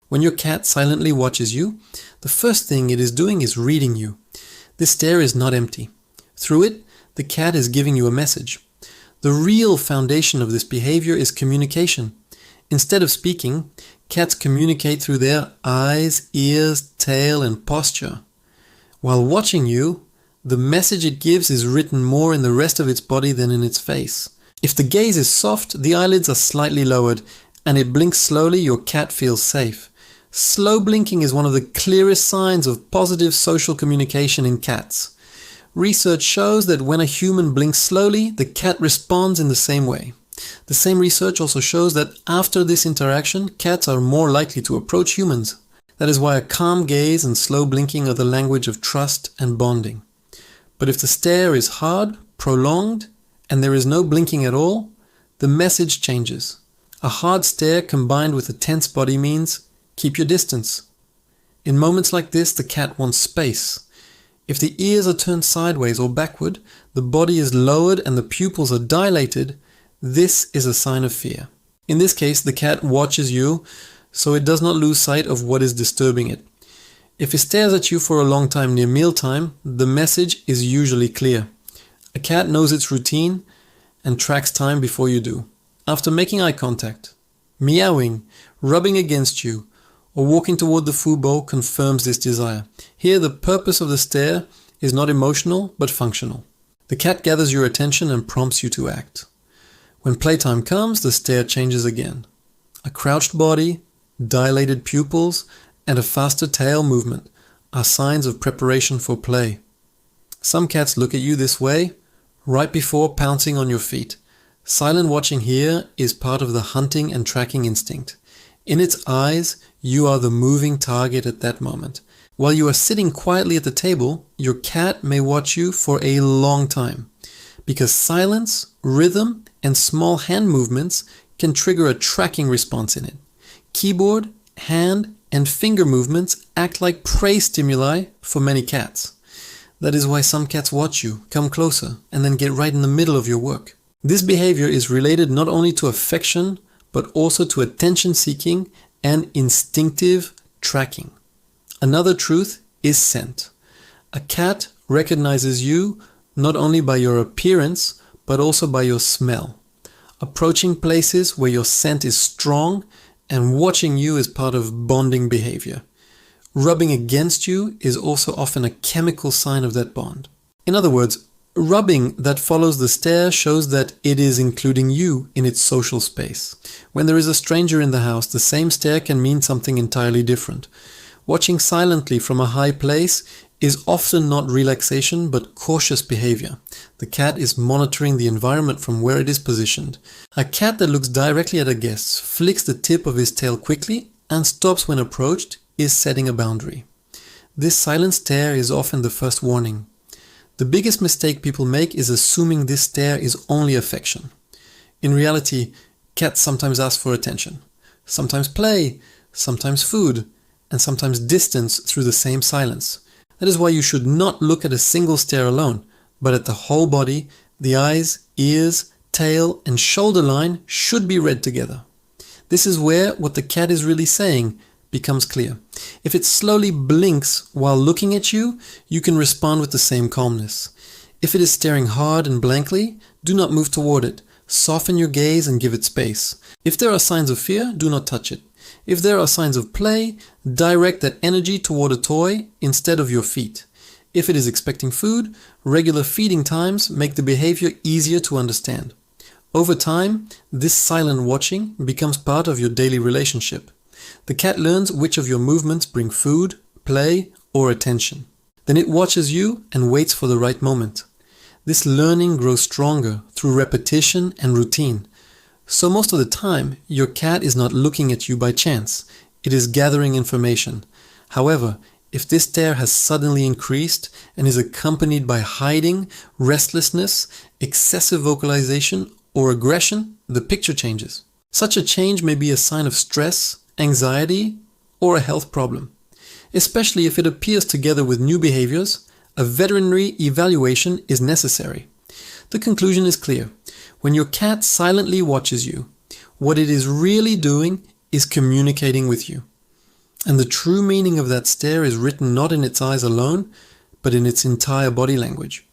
When your cat silently watches you, the first thing it is doing is reading you. This stare is not empty. Through it, the cat is giving you a message. The real foundation of this behavior is communication. Instead of speaking, cats communicate through their eyes, ears, tail, and posture. While watching you, the message it gives is written more in the rest of its body than in its face. If the gaze is soft, the eyelids are slightly lowered, and it blinks slowly, your cat feels safe. Slow blinking is one of the clearest signs of positive social communication in cats. Research shows that when a human blinks slowly, the cat responds in the same way. The same research also shows that after this interaction, cats are more likely to approach humans. That is why a calm gaze and slow blinking are the language of trust and bonding. But if the stare is hard, prolonged, and there is no blinking at all, the message changes. A hard stare combined with a tense body means keep your distance. In moments like this, the cat wants space. If the ears are turned sideways or backward, the body is lowered and the pupils are dilated, this is a sign of fear. In this case, the cat watches you, so it does not lose sight of what is disturbing it. If it stares at you for a long time near mealtime, the message is usually clear. A cat knows its routine and tracks time before you do. After making eye contact, meowing, rubbing against you, or walking toward the food bowl confirms this desire. Here, the purpose of the stare is not emotional, but functional. The cat gathers your attention and prompts you to act. When playtime comes, the stare changes again. A crouched body, dilated pupils, and a faster tail movement are signs of preparation for play. Some cats look at you this way, right before pouncing on your feet. Silent watching here is part of the hunting and tracking instinct. In its eyes, you are the moving target at that moment. While you are sitting quietly at the table, your cat may watch you for a long time, because silence, rhythm, and small hand movements can trigger a tracking response in it. Keyboard, hand, and finger movements act like prey stimuli for many cats. That is why some cats watch you, come closer, and then get right in the middle of your work. This behavior is related not only to affection, but also to attention-seeking and instinctive tracking. Another truth is scent. A cat recognizes you not only by your appearance, but also by your smell. Approaching places where your scent is strong and watching you is part of bonding behavior. Rubbing against you is also often a chemical sign of that bond. In other words, rubbing that follows the stare shows that it is including you in its social space. When there is a stranger in the house, the same stare can mean something entirely different. Watching silently from a high place is often not relaxation but cautious behavior. The cat is monitoring the environment from where it is positioned. A cat that looks directly at a guest, flicks the tip of his tail quickly, and stops when approached is setting a boundary. This silent stare is often the first warning. The biggest mistake people make is assuming this stare is only affection. In reality, cats sometimes ask for attention, sometimes play, sometimes food, and sometimes distance through the same silence. That is why you should not look at a single stare alone, but at the whole body. The eyes, ears, tail, and shoulder line should be read together. This is where what the cat is really saying becomes clear. If it slowly blinks while looking at you, you can respond with the same calmness. If it is staring hard and blankly, do not move toward it. Soften your gaze and give it space. If there are signs of fear, do not touch it. If there are signs of play, direct that energy toward a toy instead of your feet. If it is expecting food, regular feeding times make the behavior easier to understand. Over time, this silent watching becomes part of your daily relationship. The cat learns which of your movements bring food, play, or attention. Then it watches you and waits for the right moment. This learning grows stronger through repetition and routine. So most of the time, your cat is not looking at you by chance. It is gathering information. However, if this stare has suddenly increased and is accompanied by hiding, restlessness, excessive vocalization, or aggression, the picture changes. Such a change may be a sign of stress, anxiety, or a health problem. Especially if it appears together with new behaviors, a veterinary evaluation is necessary. The conclusion is clear. When your cat silently watches you, what it is really doing is communicating with you. And the true meaning of that stare is written not in its eyes alone, but in its entire body language.